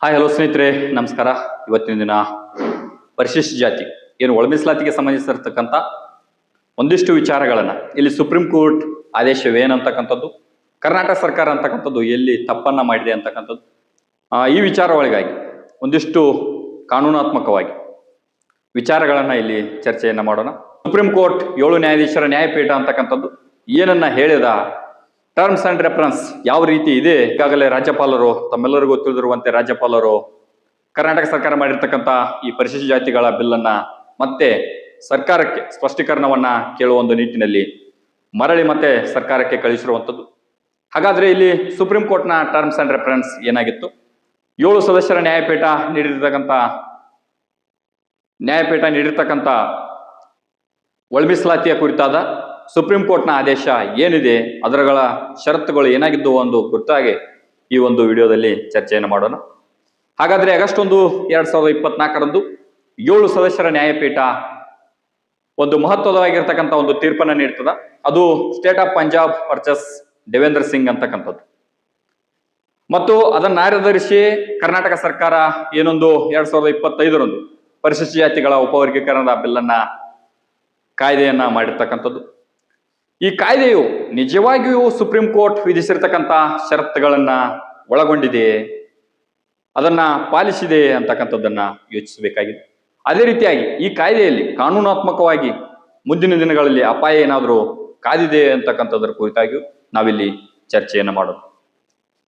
Hi hello ಸ್ನೇಹಿತರೆ, ನಮಸ್ಕಾರ. ಇವತ್ತಿನ ದಿನ ಪರಿಶಿಷ್ಟ ಜಾತಿ ಏನು ಒಳ ಮೀಸಲಾತಿಗೆ ಸಂಬಂಧಿಸಿರ್ತಕ್ಕಂಥ ಒಂದಿಷ್ಟು ವಿಚಾರಗಳನ್ನ ಇಲ್ಲಿ ಸುಪ್ರೀಂ ಕೋರ್ಟ್ ಆದೇಶವೇನಂತಕ್ಕಂಥದ್ದು, ಕರ್ನಾಟಕ ಸರ್ಕಾರ ಅಂತಕ್ಕಂಥದ್ದು ಎಲ್ಲಿ ತಪ್ಪನ್ನ ಮಾಡಿದೆ ಅಂತಕ್ಕಂಥದ್ದು, ಈ ವಿಚಾರ ಒಳಗಾಗಿ ಒಂದಿಷ್ಟು ಕಾನೂನಾತ್ಮಕವಾಗಿ ವಿಚಾರಗಳನ್ನ ಇಲ್ಲಿ ಚರ್ಚೆಯನ್ನ ಮಾಡೋಣ. ಸುಪ್ರೀಂ ಕೋರ್ಟ್ 7 ನ್ಯಾಯಾಧೀಶರ ನ್ಯಾಯಪೀಠ ಅಂತಕ್ಕಂಥದ್ದು ಏನನ್ನ ಹೇಳಿದ, ಟರ್ಮ್ಸ್ ಅಂಡ್ ರೆಫರೆನ್ಸ್ ಯಾವ ರೀತಿ ಇದೆ. ಈಗಾಗಲೇ ರಾಜ್ಯಪಾಲರು, ತಮ್ಮೆಲ್ಲರಿಗೂ ತಿಳಿದಿರುವಂತೆ ರಾಜ್ಯಪಾಲರು ಕರ್ನಾಟಕ ಸರ್ಕಾರ ಮಾಡಿರ್ತಕ್ಕಂಥ ಈ ಪರಿಶಿಷ್ಟ ಜಾತಿಗಳ ಬಿಲ್ ಅನ್ನ ಮತ್ತೆ ಸರ್ಕಾರಕ್ಕೆ ಸ್ಪಷ್ಟೀಕರಣವನ್ನ ಕೇಳುವ ಒಂದು ನಿಟ್ಟಿನಲ್ಲಿ ಮರಳಿ ಮತ್ತೆ ಸರ್ಕಾರಕ್ಕೆ ಕಳಿಸಿರುವಂಥದ್ದು. ಹಾಗಾದ್ರೆ ಇಲ್ಲಿ ಸುಪ್ರೀಂ ಕೋರ್ಟ್ನ ಟರ್ಮ್ಸ್ ಅಂಡ್ ರೆಫರೆನ್ಸ್ ಏನಾಗಿತ್ತು? 7 ಸದಸ್ಯರ ನ್ಯಾಯಪೀಠ ನೀಡಿರ್ತಕ್ಕಂಥ ಒಳ ಮೀಸಲಾತಿಯ ಕುರಿತಾದ ಸುಪ್ರೀಂ ಕೋರ್ಟ್ನ ಆದೇಶ ಏನಿದೆ, ಅದರಗಳ ಷರತ್ತುಗಳು ಏನಾಗಿದ್ದು ಒಂದು ಕುರಿತಾಗಿ ಈ ಒಂದು ವಿಡಿಯೋದಲ್ಲಿ ಚರ್ಚೆಯನ್ನು ಮಾಡೋಣ. ಹಾಗಾದ್ರೆ ಆಗಸ್ಟ್ 1, 2024ರಂದು 7 ಸದಸ್ಯರ ನ್ಯಾಯಪೀಠ ಒಂದು ಮಹತ್ವವಾಗಿರ್ತಕ್ಕಂಥ ಒಂದು ತೀರ್ಪನ್ನು ನೀಡ್ತದ. ಅದು state of Punjab versus Devendra Singh ಅಂತಕ್ಕಂಥದ್ದು. ಮತ್ತು ಅದನ್ನ ಆಧರಿಸಿ ಕರ್ನಾಟಕ ಸರ್ಕಾರ ಏನೊಂದು 2025ರಂದು ಪರಿಶಿಷ್ಟ ಜಾತಿಗಳ ಉಪವರ್ಗೀಕರಣದ ಬಿಲ್ಲನ್ನ ಕಾಯ್ದೆಯನ್ನ ಮಾಡಿರ್ತಕ್ಕಂಥದ್ದು. ಈ ಕಾಯ್ದೆಯು ನಿಜವಾಗಿಯೂ ಸುಪ್ರೀಂ ಕೋರ್ಟ್ ವಿಧಿಸಿರ್ತಕ್ಕಂಥ ಷರತ್ತುಗಳನ್ನ ಒಳಗೊಂಡಿದೆ, ಅದನ್ನ ಪಾಲಿಸಿದೆ ಅಂತಕ್ಕಂಥದ್ದನ್ನ ಯೋಚಿಸಬೇಕಾಗಿದೆ. ಅದೇ ರೀತಿಯಾಗಿ ಈ ಕಾಯ್ದೆಯಲ್ಲಿ ಕಾನೂನಾತ್ಮಕವಾಗಿ ಮುಂದಿನ ದಿನಗಳಲ್ಲಿ ಅಪಾಯ ಏನಾದರೂ ಕಾದಿದೆ ಅಂತಕ್ಕಂಥದ್ರ ಕುರಿತಾಗಿಯೂ ನಾವಿಲ್ಲಿ ಚರ್ಚೆಯನ್ನು ಮಾಡೋಣ.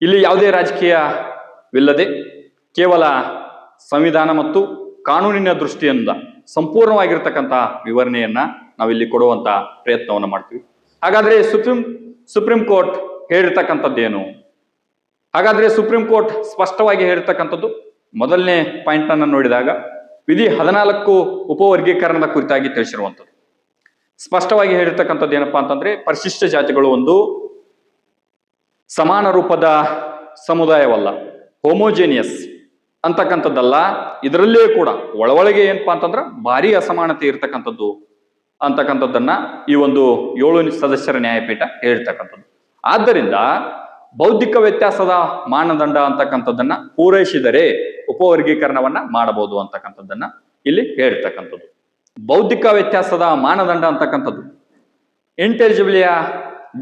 ಇಲ್ಲಿ ಯಾವುದೇ ರಾಜಕೀಯವಿಲ್ಲದೆ ಕೇವಲ ಸಂವಿಧಾನ ಮತ್ತು ಕಾನೂನಿನ ದೃಷ್ಟಿಯಿಂದ ಸಂಪೂರ್ಣವಾಗಿರ್ತಕ್ಕಂಥ ವಿವರಣೆಯನ್ನ ನಾವಿಲ್ಲಿ ಕೊಡುವಂತ ಪ್ರಯತ್ನವನ್ನು ಮಾಡ್ತೀವಿ. ಹಾಗಾದ್ರೆ ಸುಪ್ರೀಂ ಕೋರ್ಟ್ ಹೇಳಿರ್ತಕ್ಕಂಥದ್ದೇನು? ಹಾಗಾದ್ರೆ ಸುಪ್ರೀಂ ಕೋರ್ಟ್ ಸ್ಪಷ್ಟವಾಗಿ ಹೇಳಿರ್ತಕ್ಕಂಥದ್ದು, ಮೊದಲನೇ ಪಾಯಿಂಟ್ ಅನ್ನು ನೋಡಿದಾಗ ವಿಧಿ 14 ಉಪವರ್ಗೀಕರಣದ ಕುರಿತಾಗಿ ತಿಳಿಸಿರುವಂಥದ್ದು. ಸ್ಪಷ್ಟವಾಗಿ ಹೇಳಿರ್ತಕ್ಕಂಥದ್ದು ಏನಪ್ಪಾ ಅಂತಂದ್ರೆ, ಪರಿಶಿಷ್ಟ ಜಾತಿಗಳು ಒಂದು ಸಮಾನ ರೂಪದ ಸಮುದಾಯವಲ್ಲ, ಹೋಮೋಜೇನಿಯಸ್ ಅಂತಕ್ಕಂಥದ್ದಲ್ಲ. ಇದರಲ್ಲೇ ಕೂಡ ಒಳಗೆ ಏನಪ್ಪಾ ಅಂತಂದ್ರೆ ಭಾರಿ ಅಸಮಾನತೆ ಇರ್ತಕ್ಕಂಥದ್ದು ಅಂತಕ್ಕಂಥದ್ದನ್ನ ಈ ಒಂದು 7 ಸದಸ್ಯರ ನ್ಯಾಯಪೀಠ ಹೇಳಿರ್ತಕ್ಕಂಥದ್ದು. ಆದ್ದರಿಂದ ಬೌದ್ಧಿಕ ವ್ಯತ್ಯಾಸದ ಮಾನದಂಡ ಅಂತಕ್ಕಂಥದ್ದನ್ನ ಪೂರೈಸಿದರೆ ಉಪವರ್ಗೀಕರಣವನ್ನ ಮಾಡಬಹುದು ಅಂತಕ್ಕಂಥದ್ದನ್ನ ಇಲ್ಲಿ ಹೇಳಿರ್ತಕ್ಕಂಥದ್ದು. ಬೌದ್ಧಿಕ ವ್ಯತ್ಯಾಸದ ಮಾನದಂಡ ಅಂತಕ್ಕಂಥದ್ದು ಇಂಟೆಲಿಜಿಬಿಲಿಯಾ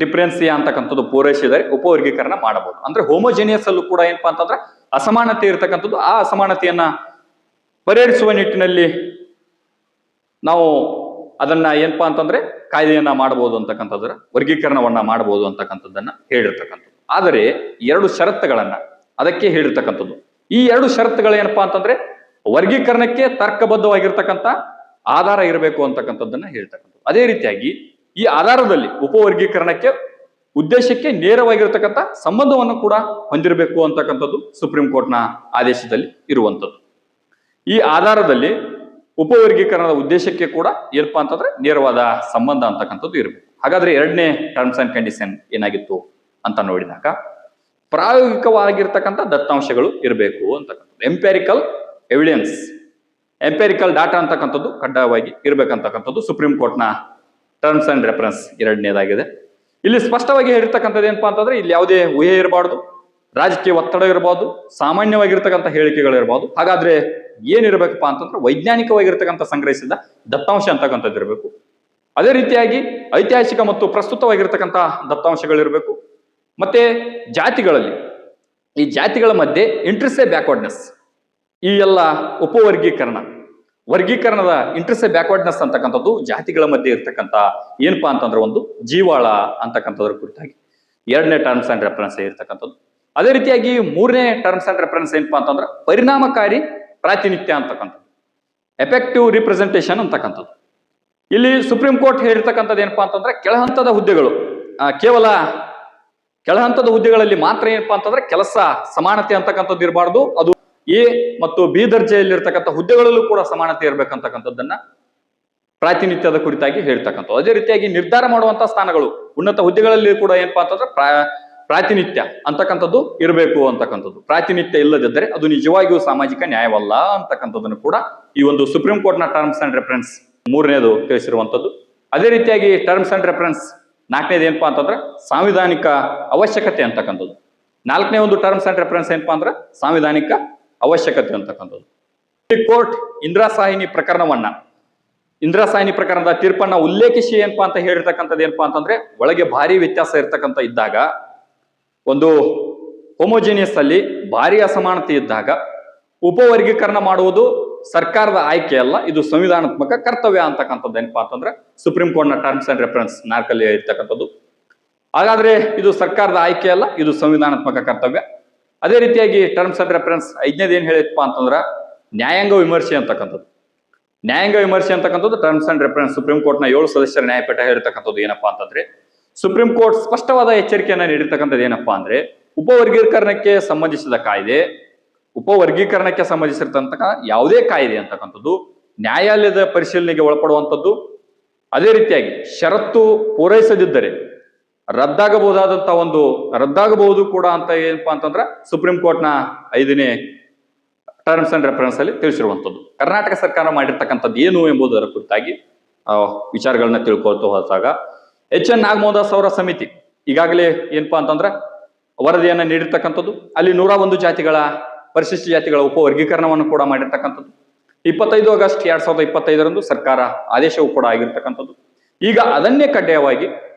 ಡಿಫರೆನ್ಸಿಯಾ ಅಂತಕ್ಕಂಥದ್ದು ಪೂರೈಸಿದರೆ ಉಪವರ್ಗೀಕರಣ ಮಾಡಬಹುದು. ಅಂದ್ರೆ ಹೋಮೋಜೇನಿಯಸ್ ಅಲ್ಲೂ ಕೂಡ ಏನಪ್ಪಾ ಅಂತಂದ್ರೆ ಅಸಮಾನತೆ ಇರತಕ್ಕಂಥದ್ದು. ಆ ಅಸಮಾನತೆಯನ್ನ ಪರಿಹರಿಸುವ ನಿಟ್ಟಿನಲ್ಲಿ ನಾವು ಅದನ್ನ ಏನಪ್ಪಾ ಅಂತಂದ್ರೆ ಕಾಯ್ದೆಯನ್ನ ಮಾಡಬಹುದು ಅಂತಕ್ಕಂಥದ್ರ ವರ್ಗೀಕರಣವನ್ನ ಮಾಡಬಹುದು ಅಂತಕ್ಕಂಥದ್ದನ್ನ ಹೇಳಿರ್ತಕ್ಕಂಥದ್ದು. ಆದರೆ 2 ಷರತ್ತುಗಳನ್ನ ಅದಕ್ಕೆ ಹೇಳಿರ್ತಕ್ಕಂಥದ್ದು. ಈ 2 ಷರತ್ತುಗಳು ಏನಪ್ಪಾ ಅಂತಂದ್ರೆ ವರ್ಗೀಕರಣಕ್ಕೆ ತರ್ಕಬದ್ಧವಾಗಿರ್ತಕ್ಕಂಥ ಆಧಾರ ಇರಬೇಕು ಅಂತಕ್ಕಂಥದ್ದನ್ನ ಹೇಳ್ತಕ್ಕಂಥದ್ದು. ಅದೇ ರೀತಿಯಾಗಿ ಈ ಆಧಾರದಲ್ಲಿ ಉಪವರ್ಗೀಕರಣಕ್ಕೆ ಉದ್ದೇಶಕ್ಕೆ ನೇರವಾಗಿರ್ತಕ್ಕಂಥ ಸಂಬಂಧವನ್ನು ಕೂಡ ಹೊಂದಿರಬೇಕು ಅಂತಕ್ಕಂಥದ್ದು ಸುಪ್ರೀಂ ಕೋರ್ಟ್ನ ಆದೇಶದಲ್ಲಿ ಇರುವಂಥದ್ದು. ಈ ಆಧಾರದಲ್ಲಿ ಉಪವರ್ಗೀಕರಣದ ಉದ್ದೇಶಕ್ಕೆ ಕೂಡ ಏನಪ್ಪಾ ಅಂತಂದ್ರೆ ನೇರವಾದ ಸಂಬಂಧ ಅಂತಕ್ಕಂಥದ್ದು ಇರಬೇಕು. ಹಾಗಾದ್ರೆ 2ನೇ ಟರ್ಮ್ಸ್ ಅಂಡ್ ಕಂಡೀಷನ್ ಏನಾಗಿತ್ತು ಅಂತ ನೋಡಿದಾಗ, ಪ್ರಾಯೋಗಿಕವಾಗಿರ್ತಕ್ಕಂಥ ದತ್ತಾಂಶಗಳು ಇರಬೇಕು ಅಂತಕ್ಕಂಥದ್ದು. ಎಂಪೆರಿಕಲ್ ಎವಿಡೆನ್ಸ್, ಎಂಪೆರಿಕಲ್ ಡಾಟಾ ಅಂತಕ್ಕಂಥದ್ದು ಕಡ್ಡಾಯವಾಗಿ ಇರಬೇಕಂತಕ್ಕಂಥದ್ದು ಸುಪ್ರೀಂ ಕೋರ್ಟ್ನ ಟರ್ಮ್ಸ್ ಅಂಡ್ ರೆಫರೆನ್ಸ್ 2ನೇದಾಗಿದೆ. ಇಲ್ಲಿ ಸ್ಪಷ್ಟವಾಗಿ ಹೇಳಿರ್ತಕ್ಕಂಥದ್ದು ಏನಪ್ಪಾ ಅಂತಂದ್ರೆ, ಇಲ್ಲಿ ಯಾವುದೇ ಊಹೆ ಇರಬಾರ್ದು, ರಾಜಕೀಯ ಒತ್ತಡ ಇರಬಹುದು, ಸಾಮಾನ್ಯವಾಗಿರ್ತಕ್ಕಂಥ ಹೇಳಿಕೆಗಳು ಇರಬಹುದು. ಹಾಗಾದ್ರೆ ಏನಿರ್ಬೇಕಪ್ಪ ಅಂತಂದ್ರೆ ವೈಜ್ಞಾನಿಕವಾಗಿರ್ತಕ್ಕಂಥ ಸಂಗ್ರಹಿಸಿದ ದತ್ತಾಂಶ ಅಂತಕ್ಕಂಥದ್ದು ಇರಬೇಕು. ಅದೇ ರೀತಿಯಾಗಿ ಐತಿಹಾಸಿಕ ಮತ್ತು ಪ್ರಸ್ತುತವಾಗಿರ್ತಕ್ಕಂಥ ದತ್ತಾಂಶಗಳಿರಬೇಕು. ಮತ್ತೆ ಜಾತಿಗಳಲ್ಲಿ, ಈ ಜಾತಿಗಳ ಮಧ್ಯೆ ಇಂಟ್ರೆಸ್ಟೇ ಬ್ಯಾಕ್ವರ್ಡ್ನೆಸ್, ಈ ಎಲ್ಲ ವರ್ಗೀಕರಣದ ಇಂಟ್ರೆಸ್ಟೇ ಬ್ಯಾಕ್ವರ್ಡ್ನೆಸ್ ಅಂತಕ್ಕಂಥದ್ದು ಜಾತಿಗಳ ಮಧ್ಯೆ ಇರ್ತಕ್ಕಂಥ ಏನಪ್ಪಾ ಅಂತಂದ್ರೆ ಒಂದು ಜೀವಾಳ ಅಂತಕ್ಕಂಥದ್ರ ಕುರಿತಾಗಿ 2ನೇ ಟರ್ಮ್ಸ್ ಅಂಡ್ ರೆಫರೆನ್ಸ್ ಇರ್ತಕ್ಕಂಥದ್ದು. ಅದೇ ರೀತಿಯಾಗಿ 3ನೇ ಟರ್ಮ್ಸ್ ಅಂಡ್ ರೆಫರೆನ್ಸ್ ಏನಪ್ಪಾ ಅಂತಂದ್ರೆ ಪರಿಣಾಮಕಾರಿ ಪ್ರಾತಿನಿಧ್ಯ ಅಂತಕ್ಕಂಥದ್ದು, ಎಫೆಕ್ಟಿವ್ ರಿಪ್ರೆಸೆಂಟೇಷನ್ ಅಂತಕ್ಕಂಥದ್ದು. ಇಲ್ಲಿ ಸುಪ್ರೀಂ ಕೋರ್ಟ್ ಹೇಳಿರ್ತಕ್ಕಂಥದ್ದು ಏನಪ್ಪಾ ಅಂತಂದ್ರೆ ಕೆಳಹಂತದ ಹುದ್ದೆಗಳು, ಕೇವಲ ಕೆಳಹಂತದ ಹುದ್ದೆಗಳಲ್ಲಿ ಮಾತ್ರ ಏನಪ್ಪಾ ಅಂತಂದ್ರೆ ಕೆಲಸ ಸಮಾನತೆ ಅಂತಕ್ಕಂಥದ್ದು ಇರಬಾರ್ದು. ಅದು ಎ ಮತ್ತು ಬಿ ದರ್ಜೆಯಲ್ಲಿರ್ತಕ್ಕಂಥ ಹುದ್ದೆಗಳಲ್ಲೂ ಕೂಡ ಸಮಾನತೆ ಇರಬೇಕಂತಕ್ಕಂಥದ್ದನ್ನ ಪ್ರಾತಿನಿಧ್ಯದ ಕುರಿತಾಗಿ ಹೇಳ್ತಕ್ಕಂಥದ್ದು. ಅದೇ ರೀತಿಯಾಗಿ ನಿರ್ಧಾರ ಮಾಡುವಂತಹ ಸ್ಥಾನಗಳು, ಉನ್ನತ ಹುದ್ದೆಗಳಲ್ಲಿ ಕೂಡ ಏನಪ್ಪಾ ಅಂತಂದ್ರೆ ಪ್ರಾತಿನಿಧ್ಯ ಅಂತಕ್ಕಂಥದ್ದು ಇರಬೇಕು ಅಂತಕ್ಕಂಥದ್ದು. ಪ್ರಾತಿನಿಧ್ಯ ಇಲ್ಲದಿದ್ದರೆ ಅದು ನಿಜವಾಗಿಯೂ ಸಾಮಾಜಿಕ ನ್ಯಾಯವಲ್ಲ ಅಂತಕ್ಕಂಥದ್ದನ್ನು ಕೂಡ ಈ ಒಂದು ಸುಪ್ರೀಂ ಕೋರ್ಟ್ನ ಟರ್ಮ್ಸ್ ಅಂಡ್ ರೆಫರೆನ್ಸ್ 3ನೇದು ತಿಳಿಸಿರುವಂಥದ್ದು. ಅದೇ ರೀತಿಯಾಗಿ ಟರ್ಮ್ಸ್ ಅಂಡ್ ರೆಫರೆನ್ಸ್ 4ನೇದು ಏನಪ್ಪಾ ಅಂತಂದ್ರೆ ಸಾಂವಿಧಾನಿಕ ಅವಶ್ಯಕತೆ ಅಂತಕ್ಕಂಥದ್ದು. 4ನೇ ಒಂದು ಟರ್ಮ್ಸ್ ಅಂಡ್ ರೆಫರೆನ್ಸ್ ಏನಪ್ಪಾ ಅಂದ್ರೆ ಸಾಂವಿಧಾನಿಕ ಅವಶ್ಯಕತೆ ಅಂತಕ್ಕಂಥದ್ದು. ಈ ಕೋರ್ಟ್ ಇಂದಿರಾಸಾಹಿನಿ ಪ್ರಕರಣದ ತೀರ್ಪನ್ನ ಉಲ್ಲೇಖಿಸಿ ಏನಪ್ಪಾ ಅಂತ ಹೇಳಿರ್ತಕ್ಕಂಥದ್ದು ಏನಪ್ಪಾ ಅಂತಂದ್ರೆ, ಒಳಗೆ ಭಾರಿ ವ್ಯತ್ಯಾಸ ಇರ್ತಕ್ಕಂಥ ಇದ್ದಾಗ, ಒಂದು ಹೋಮೋಜಿನಿಯಸ್ ಅಲ್ಲಿ ಭಾರಿ ಅಸಮಾನತೆ ಇದ್ದಾಗ ಉಪವರ್ಗೀಕರಣ ಮಾಡುವುದು ಸರ್ಕಾರದ ಆಯ್ಕೆ ಅಲ್ಲ, ಇದು ಸಂವಿಧಾನಾತ್ಮಕ ಕರ್ತವ್ಯ ಅಂತಕ್ಕಂಥದ್ದು ಏನಪ್ಪಾ ಅಂತಂದ್ರೆ ಸುಪ್ರೀಂ ಕೋರ್ಟ್ನ ಟರ್ಮ್ಸ್ ಅಂಡ್ ರೆಫರೆನ್ಸ್ 4 ಇರ್ತಕ್ಕಂಥದ್ದು. ಹಾಗಾದ್ರೆ ಇದು ಸರ್ಕಾರದ ಆಯ್ಕೆ ಅಲ್ಲ, ಇದು ಸಂವಿಧಾನಾತ್ಮಕ ಕರ್ತವ್ಯ. ಅದೇ ರೀತಿಯಾಗಿ ಟರ್ಮ್ಸ್ ಅಂಡ್ ರೆಫರೆನ್ಸ್ 5ನೇದು ಏನ್ ಹೇಳಿತ್ತಪ್ಪ ಅಂತಂದ್ರ ನ್ಯಾಯಾಂಗ ವಿಮರ್ಶೆ ಅಂತಕ್ಕಂಥದ್ದು. ಟರ್ಮ್ಸ್ ಅಂಡ್ ರೆಫರೆನ್ಸ್ ಸುಪ್ರೀಂ ಕೋರ್ಟ್ನ 7 ಸದಸ್ಯರ ನ್ಯಾಯಪೀಠ ಹೇಳಿರ್ತಕ್ಕಂಥದ್ದು ಏನಪ್ಪಾ ಅಂತಂದ್ರೆ, ಸುಪ್ರೀಂ ಕೋರ್ಟ್ ಸ್ಪಷ್ಟವಾದ ಎಚ್ಚರಿಕೆಯನ್ನ ನೀಡಿರ್ತಕ್ಕಂಥದ್ದು ಏನಪ್ಪಾ ಅಂದ್ರೆ, ಉಪವರ್ಗೀಕರಣಕ್ಕೆ ಸಂಬಂಧಿಸಿರ್ತಕ್ಕಂಥ ಯಾವುದೇ ಕಾಯ್ದೆ ಅಂತಕ್ಕಂಥದ್ದು ನ್ಯಾಯಾಲಯದ ಪರಿಶೀಲನೆಗೆ ಒಳಪಡುವಂಥದ್ದು. ಅದೇ ರೀತಿಯಾಗಿ ಷರತ್ತು ಪೂರೈಸದಿದ್ದರೆ ರದ್ದಾಗಬಹುದು ಕೂಡ ಅಂತ ಏನಪ್ಪಾ ಅಂತಂದ್ರ ಸುಪ್ರೀಂ ಕೋರ್ಟ್ನ 5ನೇ ಟರ್ಮ್ಸ್ ಅಂಡ್ ರೆಫರೆನ್ಸ್ ಅಲ್ಲಿ ತಿಳಿಸಿರುವಂಥದ್ದು. ಕರ್ನಾಟಕ ಸರ್ಕಾರ ಮಾಡಿರ್ತಕ್ಕಂಥದ್ದು ಏನು ಎಂಬುದರ ಕುರಿತಾಗಿ ವಿಚಾರಗಳನ್ನ ತಿಳ್ಕೊಳ್ತಾ ಹೋದಾಗ, ಎಚ್.ಎನ್. ನಾಗಮೋಹನ್ ಅವರ ಸಮಿತಿ ಈಗಾಗಲೇ ಏನಪ್ಪಾ ಅಂತಂದ್ರ ವರದಿಯನ್ನ ನೀಡಿರ್ತಕ್ಕಂಥದ್ದು. ಅಲ್ಲಿ 101 ಜಾತಿಗಳ ಪರಿಶಿಷ್ಟ ಜಾತಿಗಳ ಉಪವರ್ಗೀಕರಣವನ್ನು ಕೂಡ ಮಾಡಿರ್ತಕ್ಕಂಥದ್ದು. 25 ಆಗಸ್ಟ್ 2025 ಸರ್ಕಾರ ಆದೇಶವೂ ಕೂಡ ಆಗಿರ್ತಕ್ಕಂಥದ್ದು. ಈಗ ಅದನ್ನೇ ಕಡ್ಡಾಯವಾಗಿ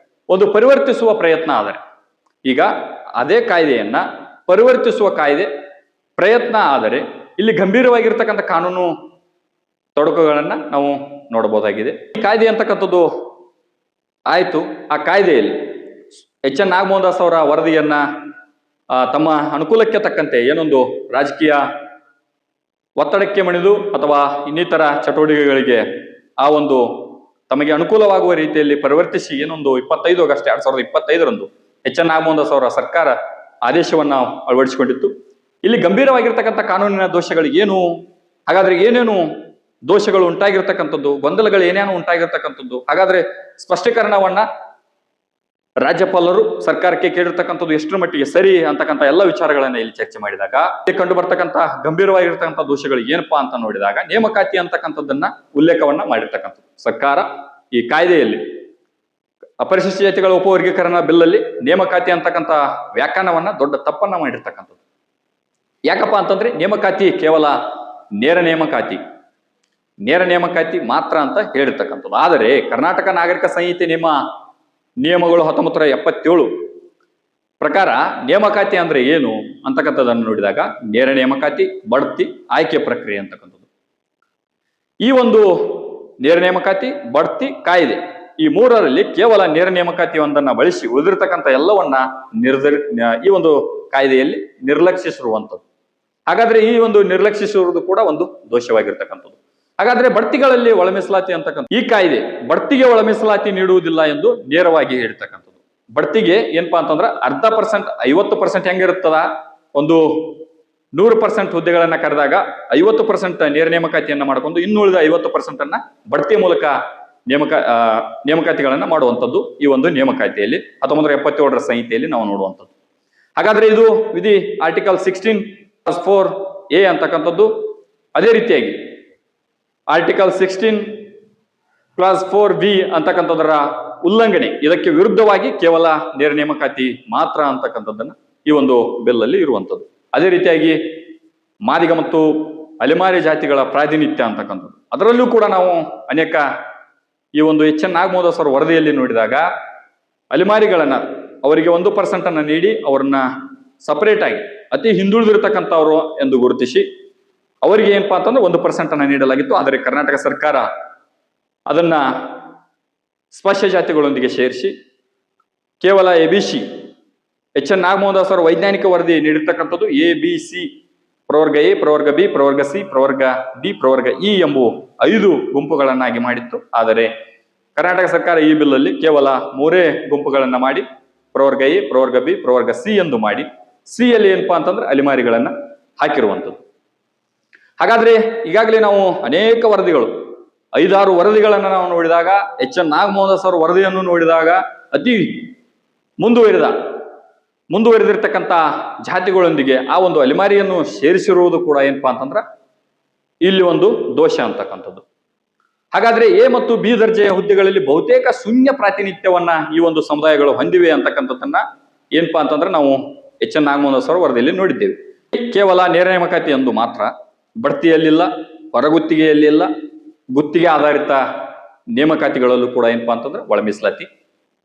ಒಂದು ಪರಿವರ್ತಿಸುವ ಪ್ರಯತ್ನ ಆದರೆ, ಈಗ ಅದೇ ಕಾಯ್ದೆಯನ್ನ ಪರಿವರ್ತಿಸುವ ಪ್ರಯತ್ನ ಆದರೆ ಇಲ್ಲಿ ಗಂಭೀರವಾಗಿರ್ತಕ್ಕಂಥ ಕಾನೂನು ತೊಡಕುಗಳನ್ನ ನಾವು ನೋಡಬಹುದಾಗಿದೆ. ಈ ಕಾಯ್ದೆ ಅಂತಕ್ಕಂಥದ್ದು ಆಯ್ತು. ಆ ಕಾಯ್ದೆಯಲ್ಲಿ ಎಚ್.ಎನ್. ನಾಗಮೋಹನ್ ಅವರ ವರದಿಯನ್ನ ತಮ್ಮ ಅನುಕೂಲಕ್ಕೆ ತಕ್ಕಂತೆ ಏನೊಂದು ರಾಜಕೀಯ ಒತ್ತಡಕ್ಕೆ ಮಣಿದು ಅಥವಾ ಇನ್ನಿತರ ಚಟುವಟಿಕೆಗಳಿಗೆ ಆ ಒಂದು ತಮಗೆ ಅನುಕೂಲವಾಗುವ ರೀತಿಯಲ್ಲಿ ಪರಿವರ್ತಿಸಿ ಏನೊಂದು 25 ಆಗಸ್ಟ್ 2025 ಎಚ್.ಎನ್. ನಾಗಮೋಹನ್ ಅವರ ಸರ್ಕಾರ ಆದೇಶವನ್ನ ಅಳವಡಿಸಿಕೊಂಡಿತ್ತು. ಇಲ್ಲಿ ಗಂಭೀರವಾಗಿರ್ತಕ್ಕಂಥ ಕಾನೂನಿನ ದೋಷಗಳು ಏನು, ಹಾಗಾದ್ರೆ ಏನೇನು ದೋಷಗಳು ಉಂಟಾಗಿರ್ತಕ್ಕಂಥದ್ದು, ಗೊಂದಲಗಳು ಏನೇನು ಉಂಟಾಗಿರ್ತಕ್ಕಂಥದ್ದು, ಹಾಗಾದ್ರೆ ಸ್ಪಷ್ಟೀಕರಣವನ್ನ ರಾಜ್ಯಪಾಲರು ಸರ್ಕಾರಕ್ಕೆ ಕೇಳಿರ್ತಕ್ಕಂಥದ್ದು ಎಷ್ಟರ ಮಟ್ಟಿಗೆ ಸರಿ ಅಂತಕ್ಕಂಥ ಎಲ್ಲ ವಿಚಾರಗಳನ್ನ ಇಲ್ಲಿ ಚರ್ಚೆ ಮಾಡಿದಾಗ ಕಂಡು ಬರ್ತಕ್ಕಂಥ ಗಂಭೀರವಾಗಿರ್ತಕ್ಕಂಥ ದೋಷಗಳು ಏನಪ್ಪಾ ಅಂತ ನೋಡಿದಾಗ, ನೇಮಕಾತಿ ಅಂತಕ್ಕಂಥದ್ದನ್ನ ಉಲ್ಲೇಖವನ್ನ ಮಾಡಿರ್ತಕ್ಕಂಥದ್ದು ಸರ್ಕಾರ ಈ ಕಾಯ್ದೆಯಲ್ಲಿ ಪರಿಶಿಷ್ಟ ಜಾತಿಗಳ ಉಪವರ್ಗೀಕರಣ ಬಿಲ್ ಅಲ್ಲಿ ನೇಮಕಾತಿ ಅಂತಕ್ಕಂಥ ವ್ಯಾಖ್ಯಾನವನ್ನ ದೊಡ್ಡ ತಪ್ಪನ್ನ ಮಾಡಿರ್ತಕ್ಕಂಥದ್ದು. ಯಾಕಪ್ಪ ಅಂತಂದ್ರೆ ನೇಮಕಾತಿ ಕೇವಲ ನೇರ ನೇಮಕಾತಿ ಮಾತ್ರ ಅಂತ ಹೇಳಿರ್ತಕ್ಕಂಥದ್ದು. ಆದರೆ ಕರ್ನಾಟಕ ನಾಗರಿಕ ಸಂಹಿತೆ ನಿಯಮಗಳು 1977 ಪ್ರಕಾರ ನೇಮಕಾತಿ ಅಂದ್ರೆ ಏನು ಅಂತಕ್ಕಂಥದ್ದನ್ನು ನೋಡಿದಾಗ, ನೇರ ನೇಮಕಾತಿ, ಬಡ್ತಿ, ಆಯ್ಕೆ ಪ್ರಕ್ರಿಯೆ ಅಂತಕ್ಕಂಥದ್ದು. ಈ ಒಂದು ನೇರ ನೇಮಕಾತಿ, ಬಡ್ತಿ, ಕಾಯ್ದೆ ಈ 3ರಲ್ಲಿ ಕೇವಲ ನೇರ ನೇಮಕಾತಿ ಒಂದನ್ನ ಬಳಸಿ ಉಳಿದಿರ್ತಕ್ಕಂಥ ಎಲ್ಲವನ್ನ ಈ ಒಂದು ಕಾಯ್ದೆಯಲ್ಲಿ ನಿರ್ಲಕ್ಷಿಸಿರುವಂಥದ್ದು. ಹಾಗಾದ್ರೆ ಈ ಒಂದು ನಿರ್ಲಕ್ಷಿಸಿರುವುದು ಕೂಡ ಒಂದು ದೋಷವಾಗಿರ್ತಕ್ಕಂಥದ್ದು. ಹಾಗಾದ್ರೆ ಬಡ್ತಿಗಳಲ್ಲಿ ಒಳ ಮೀಸಲಾತಿ ಅಂತಕ್ಕಂಥ ಈ ಕಾಯ್ದೆ ಬಡ್ತಿಗೆ ಒಳ ಮೀಸಲಾತಿ ನೀಡುವುದಿಲ್ಲ ಎಂದು ನೇರವಾಗಿ ಹೇಳ್ತಕ್ಕಂಥದ್ದು. ಬಡ್ತಿಗೆ ಏನಪ್ಪಾ ಅಂತಂದ್ರೆ 0.5%, 50% ಹೆಂಗಿರುತ್ತದ, ಒಂದು 100% ಹುದ್ದೆಗಳನ್ನ ಕರೆದಾಗ 50% ನೇರ ನೇಮಕಾತಿಯನ್ನ ಮಾಡ್ಕೊಂಡು ಇನ್ನುಳಿದ 50% ಅನ್ನ ಬಡ್ತಿ ಮೂಲಕ ನೇಮಕಾತಿಗಳನ್ನ ಮಾಡುವಂಥದ್ದು ಈ ಒಂದು ನೇಮಕಾತಿಯಲ್ಲಿ 1977 ಸಂಹಿತೆಯಲ್ಲಿ ನಾವು ನೋಡುವಂಥದ್ದು. ಹಾಗಾದ್ರೆ ಇದು ವಿಧಿ ಆರ್ಟಿಕಲ್ 16(4)A ಅಂತಕ್ಕಂಥದ್ದು. ಅದೇ ರೀತಿಯಾಗಿ ಆರ್ಟಿಕಲ್ 16(4)B ಅಂತಕ್ಕಂಥದ್ದರ ಉಲ್ಲಂಘನೆ, ಇದಕ್ಕೆ ವಿರುದ್ಧವಾಗಿ ಕೇವಲ ನೇರ ನೇಮಕಾತಿ ಮಾತ್ರ ಅಂತಕ್ಕಂಥದ್ದನ್ನ ಈ ಒಂದು ಬಿಲ್ ಅಲ್ಲಿ ಇರುವಂಥದ್ದು. ಅದೇ ರೀತಿಯಾಗಿ ಮಾದಿಗ ಮತ್ತು ಅಲೆಮಾರಿ ಜಾತಿಗಳ ಪ್ರಾತಿನಿಧ್ಯ ಅಂತಕ್ಕಂಥದ್ದು, ಅದರಲ್ಲೂ ಕೂಡ ನಾವು ಅನೇಕ ಈ ಒಂದು ಎಚ್.ಎನ್. ನಾಗಮೋಹನ್ ಅವರ ವರದಿಯಲ್ಲಿ ನೋಡಿದಾಗ ಅಲೆಮಾರಿಗಳನ್ನ ಅವರಿಗೆ 1% ಅನ್ನ ನೀಡಿ ಅವರನ್ನ ಸಪರೇಟ್ ಆಗಿ ಅತಿ ಹಿಂದುಳಿದಿರ್ತಕ್ಕಂಥವ್ರು ಎಂದು ಗುರುತಿಸಿ ಅವರಿಗೆ ಏನಪ್ಪಾ ಅಂತಂದ್ರೆ 1% ಅನ್ನ ನೀಡಲಾಗಿತ್ತು. ಆದರೆ ಕರ್ನಾಟಕ ಸರ್ಕಾರ ಅದನ್ನ ಸ್ಪರ್ಶ ಜಾತಿಗಳೊಂದಿಗೆ ಸೇರಿಸಿ ಕೇವಲ ABC ಎಚ್.ಎನ್. ನಾಗಮೋಹನ್ ಅವರ ವೈಜ್ಞಾನಿಕ ವರದಿ ನೀಡಿರ್ತಕ್ಕಂಥದ್ದು ABC ಪ್ರವರ್ಗ A, ಪ್ರವರ್ಗ B, ಪ್ರವರ್ಗ C, ಪ್ರವರ್ಗ D, ಪ್ರವರ್ಗ E ಎಂಬುವ 5 ಗುಂಪುಗಳನ್ನಾಗಿ ಮಾಡಿತ್ತು. ಆದರೆ ಕರ್ನಾಟಕ ಸರ್ಕಾರ ಈ ಬಿಲ್ ಅಲ್ಲಿ ಕೇವಲ 3 ಗುಂಪುಗಳನ್ನ ಮಾಡಿ ಪ್ರವರ್ಗ A, ಪ್ರವರ್ಗ B, ಪ್ರವರ್ಗ C ಎಂದು ಮಾಡಿ C ಅಲ್ಲಿ ಏನಪ್ಪಾ ಅಂತಂದ್ರೆ ಅಲೆಮಾರಿಗಳನ್ನ ಹಾಕಿರುವಂಥದ್ದು. ಹಾಗಾದ್ರೆ ಈಗಾಗಲೇ ನಾವು ಅನೇಕ ವರದಿಗಳು 5-6 ವರದಿಗಳನ್ನ ನಾವು ನೋಡಿದಾಗ, ಎಚ್.ಎನ್. ನಾಗಮೋಹನ್ ಅವರ ವರದಿಯನ್ನು ನೋಡಿದಾಗ ಅತಿ ಮುಂದುವರೆದಿರ್ತಕ್ಕಂಥ ಜಾತಿಗಳೊಂದಿಗೆ ಆ ಒಂದು ಅಲೆಮಾರಿಯನ್ನು ಸೇರಿಸಿರುವುದು ಕೂಡ ಏನಪ್ಪಾ ಅಂತಂದ್ರ ಇಲ್ಲಿ ಒಂದು ದೋಷ ಅಂತಕ್ಕಂಥದ್ದು. ಹಾಗಾದ್ರೆ A ಮತ್ತು B ದರ್ಜೆಯ ಹುದ್ದೆಗಳಲ್ಲಿ ಬಹುತೇಕ ಶೂನ್ಯ ಪ್ರಾತಿನಿಧ್ಯವನ್ನ ಈ ಒಂದು ಸಮುದಾಯಗಳು ಹೊಂದಿವೆ ಅಂತಕ್ಕಂಥದ್ದನ್ನ ಏನಪ್ಪಾ ಅಂತಂದ್ರೆ ನಾವು ಎಚ್.ಎನ್. ನಾಗಮೋಹನ್ ಅವರ ವರದಿಯಲ್ಲಿ ನೋಡಿದ್ದೇವೆ. ಕೇವಲ ನೇರ ನೇಮಕಾತಿ ಎಂದು ಮಾತ್ರ, ಬಡ್ತಿಯಲ್ಲಿಲ್ಲ, ಹೊರಗುತ್ತಿಗೆಯಲ್ಲಿಲ್ಲ, ಗುತ್ತಿಗೆ ಆಧಾರಿತ ನೇಮಕಾತಿಗಳಲ್ಲೂ ಕೂಡ ಏನಪ್ಪಾ ಅಂತಂದ್ರೆ ಒಳ ಮೀಸಲಾತಿ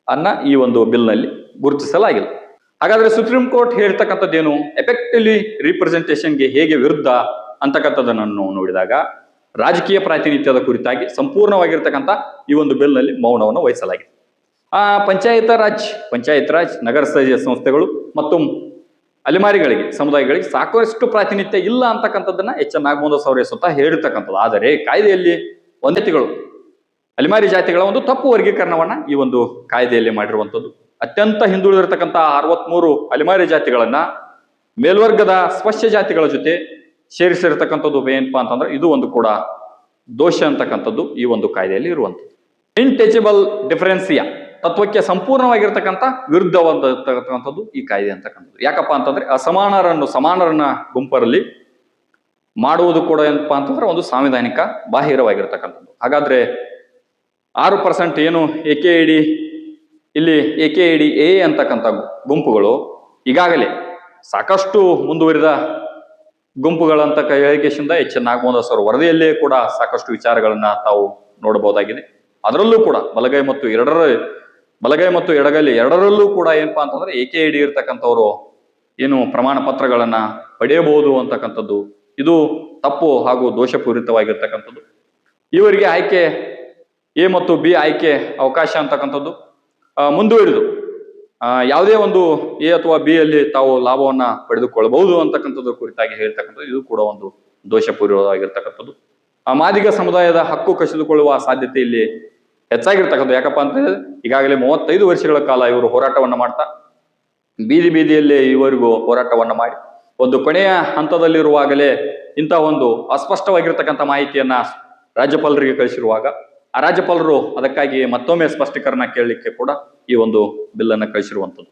ಅನ್ನ ಈ ಒಂದು ಬಿಲ್ನಲ್ಲಿ ಗುರುತಿಸಲಾಗಿಲ್ಲ. ಹಾಗಾದ್ರೆ ಸುಪ್ರೀಂ ಕೋರ್ಟ್ ಹೇಳ್ತಕ್ಕಂಥದ್ದೇನು, ಎಫೆಕ್ಟಿವ್ಲಿ ರಿಪ್ರೆಸೆಂಟೇಷನ್ಗೆ ಹೇಗೆ ವಿರುದ್ಧ ಅಂತಕ್ಕಂಥದ್ದನ್ನು ನೋಡಿದಾಗ ರಾಜಕೀಯ ಪ್ರಾತಿನಿಧ್ಯದ ಕುರಿತಾಗಿ ಸಂಪೂರ್ಣವಾಗಿರ್ತಕ್ಕಂಥ ಈ ಒಂದು ಬಿಲ್ನಲ್ಲಿ ಮೌನವನ್ನು ವಹಿಸಲಾಗಿದೆ. ಪಂಚಾಯತ್ ರಾಜ್ ನಗರ ಸಂಸ್ಥೆಗಳು ಮತ್ತು ಅಲೆಮಾರಿಗಳಿಗೆ, ಸಮುದಾಯಗಳಿಗೆ ಸಾಕಷ್ಟು ಪ್ರಾತಿನಿಧ್ಯ ಇಲ್ಲ ಅಂತಕ್ಕಂಥದ್ದನ್ನ ಎಚ್.ಎನ್. ನಾಗಮೋಹನ್ ಅವರೇ ಸ್ವತಃ ಹೇಳಿರ್ತಕ್ಕಂಥದ್ದು. ಆದರೆ ಕಾಯ್ದೆಯಲ್ಲಿ ಅಲೆಮಾರಿ ಜಾತಿಗಳ ಒಂದು ತಪ್ಪು ವರ್ಗೀಕರಣವನ್ನ ಈ ಒಂದು ಕಾಯ್ದೆಯಲ್ಲಿ ಮಾಡಿರುವಂಥದ್ದು. ಅತ್ಯಂತ ಹಿಂದುಳಿದಿರತಕ್ಕಂಥ 63 ಅಲೆಮಾರಿ ಜಾತಿಗಳನ್ನ ಮೇಲ್ವರ್ಗದ ಸ್ಪರ್ಶ ಜಾತಿಗಳ ಜೊತೆ ಸೇರಿಸಿರ್ತಕ್ಕಂಥದ್ದು ಏನಪ್ಪಾ ಅಂತಂದ್ರೆ ಇದು ಒಂದು ಕೂಡ ದೋಷ ಅಂತಕ್ಕಂಥದ್ದು ಈ ಒಂದು ಕಾಯ್ದೆಯಲ್ಲಿ ಇರುವಂಥದ್ದು. ಇಂಟಚಬಲ್ ಡಿಫರೆನ್ಸಿಯಾ ತತ್ವಕ್ಕೆ ಸಂಪೂರ್ಣವಾಗಿರ್ತಕ್ಕಂಥ ವಿರುದ್ಧವಾದಂತಕ್ಕಂಥದ್ದು ಈ ಕಾಯ್ದೆ ಅಂತಕ್ಕಂಥದ್ದು. ಯಾಕಪ್ಪ ಅಂತಂದ್ರೆ ಸಮಾನರನ್ನ ಗುಂಪರಲ್ಲಿ ಮಾಡುವುದು ಕೂಡ ಏನಪ್ಪಾ ಅಂತಂದ್ರೆ ಒಂದು ಸಾಂವಿಧಾನಿಕ ಬಾಹಿರವಾಗಿರ್ತಕ್ಕಂಥದ್ದು. ಹಾಗಾದ್ರೆ 6% ಏನು AKAD A ಅಂತಕ್ಕಂಥ ಗುಂಪುಗಳು ಈಗಾಗಲೇ ಸಾಕಷ್ಟು ಮುಂದುವರಿದ ಗುಂಪುಗಳಂತ ಹೇಳಿಕೆಯಿಂದ ಎಚ್.ಎನ್. ನಾಗಮೋಹನ್ ಅವರ ವರದಿಯಲ್ಲೇ ಕೂಡ ಸಾಕಷ್ಟು ವಿಚಾರಗಳನ್ನ ತಾವು ನೋಡಬಹುದಾಗಿದೆ. ಅದರಲ್ಲೂ ಕೂಡ ಬಲಗೈ ಮತ್ತು ಎಡಗೈ ಎರಡರಲ್ಲೂ ಕೂಡ ಏನಪ್ಪಾ ಅಂತಂದ್ರೆ AKAD ಇರ್ತಕ್ಕಂಥವ್ರು ಏನು ಪ್ರಮಾಣ ಪತ್ರಗಳನ್ನ ಪಡೆಯಬಹುದು ಅಂತಕ್ಕಂಥದ್ದು ಇದು ತಪ್ಪು ಹಾಗೂ ದೋಷಪೂರಿತವಾಗಿರ್ತಕ್ಕಂಥದ್ದು. ಇವರಿಗೆ ಆಯ್ಕೆ A ಮತ್ತು B ಆಯ್ಕೆ ಅವಕಾಶ ಅಂತಕ್ಕಂಥದ್ದು ಮುಂದುವರಿದು ಯಾವುದೇ ಒಂದು A ಅಥವಾ B ಅಲ್ಲಿ ತಾವು ಲಾಭವನ್ನ ಪಡೆದುಕೊಳ್ಳಬಹುದು ಅಂತಕ್ಕಂಥದ್ದು ಕುರಿತಾಗಿ ಹೇಳ್ತಕ್ಕಂಥದ್ದು ಇದು ಕೂಡ ಒಂದು ದೋಷಪೂರ್ವವಾಗಿರ್ತಕ್ಕಂಥದ್ದು. ಮಾದಿಗ ಸಮುದಾಯದ ಹಕ್ಕು ಕಸಿದುಕೊಳ್ಳುವ ಸಾಧ್ಯತೆ ಇಲ್ಲಿ ಹೆಚ್ಚಾಗಿರ್ತಕ್ಕಂಥದ್ದು. ಯಾಕಪ್ಪ ಅಂತ ಹೇಳಿದ್ರೆ ಈಗಾಗಲೇ 35 ವರ್ಷಗಳ ಕಾಲ ಇವರು ಹೋರಾಟವನ್ನ ಮಾಡ್ತಾ ಬೀದಿಯಲ್ಲಿ ಇವರಿಗೂ ಹೋರಾಟವನ್ನ ಮಾಡಿ ಒಂದು ಕೊನೆಯ ಹಂತದಲ್ಲಿರುವಾಗಲೇ ಇಂಥ ಒಂದು ಅಸ್ಪಷ್ಟವಾಗಿರ್ತಕ್ಕಂಥ ಮಾಹಿತಿಯನ್ನ ರಾಜ್ಯಪಾಲರಿಗೆ ಕಳಿಸಿರುವಾಗ ಆ ರಾಜ್ಯಪಾಲರು ಅದಕ್ಕಾಗಿ ಮತ್ತೊಮ್ಮೆ ಸ್ಪಷ್ಟೀಕರಣ ಕೇಳಲಿಕ್ಕೆ ಕೂಡ ಈ ಒಂದು ಬಿಲ್ ಅನ್ನ ಕಳಿಸಿರುವಂಥದ್ದು.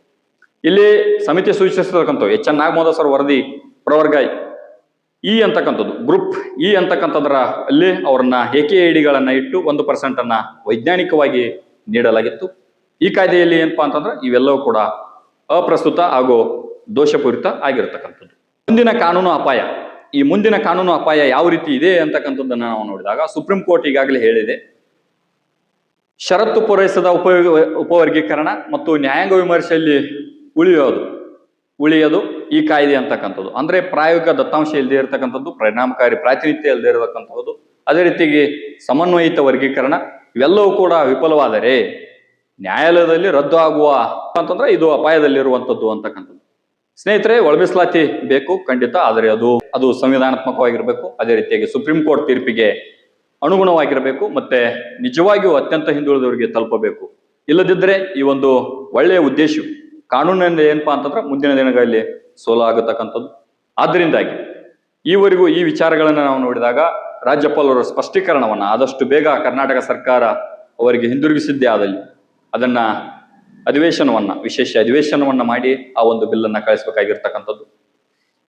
ಇಲ್ಲಿ ಸಮಿತಿ ಸೂಚಿಸಿರ್ತಕ್ಕಂಥ ಎಚ್.ಎನ್. ನಾಗಮೋಹನ್ ಅವರ ವರದಿ ಪ್ರವರ್ಗ ಇ ಅಂತಕ್ಕಂಥದ್ದು, ಗ್ರೂಪ್ ಇ ಅಂತಕ್ಕಂಥದ್ರ ಅಲ್ಲಿ ಅವ್ರನ್ನ AKADಗಳನ್ನ ಇಟ್ಟು 1% ಅನ್ನ ವೈಜ್ಞಾನಿಕವಾಗಿ ನೀಡಲಾಗಿತ್ತು. ಈ ಕಾಯ್ದೆಯಲ್ಲಿ ಏನಪ್ಪಾ ಅಂತಂದ್ರೆ ಇವೆಲ್ಲವೂ ಕೂಡ ಅಪ್ರಸ್ತುತ ಹಾಗೂ ದೋಷಪೂರಿತ ಆಗಿರತಕ್ಕಂಥದ್ದು. ಮುಂದಿನ ಕಾನೂನು ಅಪಾಯ ಯಾವ ರೀತಿ ಇದೆ ಅಂತಕ್ಕಂಥದ್ದನ್ನ ನಾವು ನೋಡಿದಾಗ ಸುಪ್ರೀಂ ಕೋರ್ಟ್ ಈಗಾಗಲೇ ಹೇಳಿದೆ, ಷರತ್ತು ಪೂರೈಸದ ಉಪವರ್ಗೀಕರಣ ಮತ್ತು ನ್ಯಾಯಾಂಗ ವಿಮರ್ಶೆಯಲ್ಲಿ ಉಳಿಯೋದು ಈ ಕಾಯ್ದೆ ಅಂತಕ್ಕಂಥದ್ದು. ಅಂದ್ರೆ ಪ್ರಾಯೋಗಿಕ ದತ್ತಾಂಶ ಇಲ್ಲದೆ ಇರತಕ್ಕಂಥದ್ದು, ಪರಿಣಾಮಕಾರಿ ಪ್ರಾತಿನಿಧ್ಯ ಇಲ್ಲದೆ ಇರತಕ್ಕಂಥದ್ದು, ಅದೇ ರೀತಿಗೆ ಸಮನ್ವಯಿತ ವರ್ಗೀಕರಣ ಇವೆಲ್ಲವೂ ಕೂಡ ವಿಫಲವಾದರೆ ನ್ಯಾಯಾಲಯದಲ್ಲಿ ರದ್ದು ಆಗುವ ಅಂತಂದ್ರೆ ಇದು ಅಪಾಯದಲ್ಲಿರುವಂಥದ್ದು ಅಂತಕ್ಕಂಥದ್ದು. ಸ್ನೇಹಿತರೆ, ಒಳಮೀಸಲಾತಿ ಬೇಕು ಖಂಡಿತ, ಆದರೆ ಅದು ಸಂವಿಧಾನಾತ್ಮಕವಾಗಿರ್ಬೇಕು, ಅದೇ ರೀತಿಯಾಗಿ ಸುಪ್ರೀಂ ಕೋರ್ಟ್ ತೀರ್ಪಿಗೆ ಅನುಗುಣವಾಗಿರಬೇಕು, ಮತ್ತೆ ನಿಜವಾಗಿಯೂ ಅತ್ಯಂತ ಹಿಂದುಳಿದವರಿಗೆ ತಲುಪಬೇಕು. ಇಲ್ಲದಿದ್ದರೆ ಈ ಒಂದು ಒಳ್ಳೆಯ ಉದ್ದೇಶ ಕಾನೂನಿನಿಂದ ಏನಪ್ಪಾ ಅಂತಂದ್ರೆ ಮುಂದಿನ ದಿನಗಳಲ್ಲಿ ಸೋಲಾಗತಕ್ಕಂಥದ್ದು. ಆದ್ದರಿಂದಾಗಿ ಈವರೆಗೂ ಈ ವಿಚಾರಗಳನ್ನ ನಾವು ನೋಡಿದಾಗ ರಾಜ್ಯಪಾಲರ ಸ್ಪಷ್ಟೀಕರಣವನ್ನ ಆದಷ್ಟು ಬೇಗ ಕರ್ನಾಟಕ ಸರ್ಕಾರ ಅವರಿಗೆ ಹಿಂದಿರುಗಿಸಿದ್ದೇ ಆದಲ್ಲಿ ಅದನ್ನ ವಿಶೇಷ ಅಧಿವೇಶನವನ್ನ ಮಾಡಿ ಆ ಒಂದು ಬಿಲ್ಲನ್ನ ಕಳಿಸಬೇಕಾಗಿರ್ತಕ್ಕಂಥದ್ದು.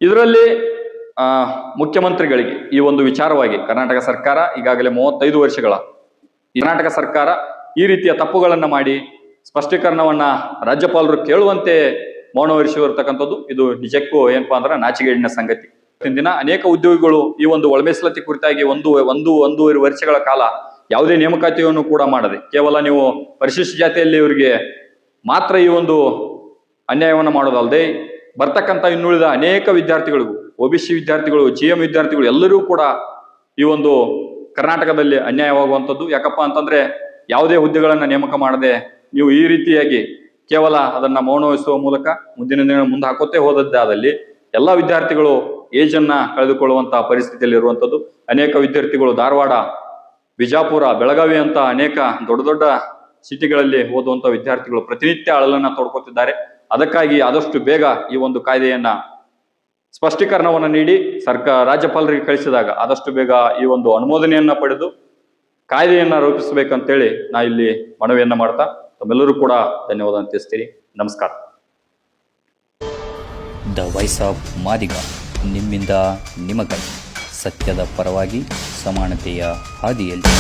ಇದರಲ್ಲಿ ಮುಖ್ಯಮಂತ್ರಿಗಳಿಗೆ ಈ ಒಂದು ವಿಚಾರವಾಗಿ ಕರ್ನಾಟಕ ಸರ್ಕಾರ ಈಗಾಗಲೇ 35 ವರ್ಷಗಳ ಕರ್ನಾಟಕ ಸರ್ಕಾರ ಈ ರೀತಿಯ ತಪ್ಪುಗಳನ್ನ ಮಾಡಿ ಸ್ಪಷ್ಟೀಕರಣವನ್ನ ರಾಜ್ಯಪಾಲರು ಕೇಳುವಂತೆ ಮೌನವಹಿಸಿರ್ತಕ್ಕಂಥದ್ದು ಇದು ನಿಜಕ್ಕೂ ಏನಪ್ಪಾ ಅಂದ್ರೆ ನಾಚಿಗೇಡಿನ ಸಂಗತಿ. ದಿನ ಅನೇಕ ಉದ್ಯೋಗಿಗಳು ಈ ಒಂದು ಒಳಮೀಸಲಾತಿ ಕುರಿತಾಗಿ ಒಂದೂವರೆ ವರ್ಷಗಳ ಕಾಲ ಯಾವುದೇ ನೇಮಕಾತಿಯನ್ನು ಕೂಡ ಮಾಡದೆ ಕೇವಲ ನೀವು ಪರಿಶಿಷ್ಟ ಜಾತಿಯಲ್ಲಿ ಇವರಿಗೆ ಮಾತ್ರ ಈ ಒಂದು ಅನ್ಯಾಯವನ್ನು ಮಾಡೋದಲ್ಲದೆ ಬರ್ತಕ್ಕಂಥ ಇನ್ನುಳಿದ ಅನೇಕ ವಿದ್ಯಾರ್ಥಿಗಳಿಗೂ, OBC ವಿದ್ಯಾರ್ಥಿಗಳು, GM ವಿದ್ಯಾರ್ಥಿಗಳು ಎಲ್ಲರೂ ಕೂಡ ಈ ಒಂದು ಕರ್ನಾಟಕದಲ್ಲಿ ಅನ್ಯಾಯವಾಗುವಂಥದ್ದು. ಯಾಕಪ್ಪ ಅಂತಂದ್ರೆ ಯಾವುದೇ ಹುದ್ದೆಗಳನ್ನ ನೇಮಕ ಮಾಡದೆ ನೀವು ಈ ರೀತಿಯಾಗಿ ಕೇವಲ ಅದನ್ನ ಮೌನವಹಿಸುವ ಮೂಲಕ ಮುಂದಿನ ದಿನ ಮುಂದೆ ಹಾಕೋತೇ ಹೋದದ್ದಾದಲ್ಲಿ ಎಲ್ಲ ವಿದ್ಯಾರ್ಥಿಗಳು ಏಜನ್ನ ಕಳೆದುಕೊಳ್ಳುವಂತಹ ಪರಿಸ್ಥಿತಿಯಲ್ಲಿ ಇರುವಂಥದ್ದು. ಅನೇಕ ವಿದ್ಯಾರ್ಥಿಗಳು ಧಾರವಾಡ, ಬಿಜಾಪುರ, ಬೆಳಗಾವಿ ಅಂತ ಅನೇಕ ದೊಡ್ಡ ಸಿಟಿಗಳಲ್ಲಿ ಓದುವಂತ ವಿದ್ಯಾರ್ಥಿಗಳು ಪ್ರತಿನಿತ್ಯ ಅಳಲನ್ನ ತೊಡ್ಕೊತಿದ್ದಾರೆ. ಅದಕ್ಕಾಗಿ ಆದಷ್ಟು ಬೇಗ ಈ ಒಂದು ಕಾಯ್ದೆಯನ್ನ ಸ್ಪಷ್ಟೀಕರಣವನ್ನು ನೀಡಿ ರಾಜ್ಯಪಾಲರಿಗೆ ಕಳಿಸಿದಾಗ ಆದಷ್ಟು ಬೇಗ ಈ ಒಂದು ಅನುಮೋದನೆಯನ್ನ ಪಡೆದು ಕಾಯ್ದೆಯನ್ನ ರೂಪಿಸಬೇಕಂತೇಳಿ ನಾ ಇಲ್ಲಿ ಮನವಿಯನ್ನ ಮಾಡ್ತಾ ತಮ್ಮೆಲ್ಲರೂ ಕೂಡ ಧನ್ಯವಾದ ತಿಳಿಸ್ತೀನಿ. ನಮಸ್ಕಾರ. ದ ವಾಯ್ಸ್ ಆಫ್ ಮಾದಿಗ, ನಿಮ್ಮಿಂದ ನಿಮಗಾಗಿ, ಸತ್ಯದ ಪರವಾಗಿ, ಸಮಾನತೆಯ ಹಾದಿಯಲ್ಲಿ.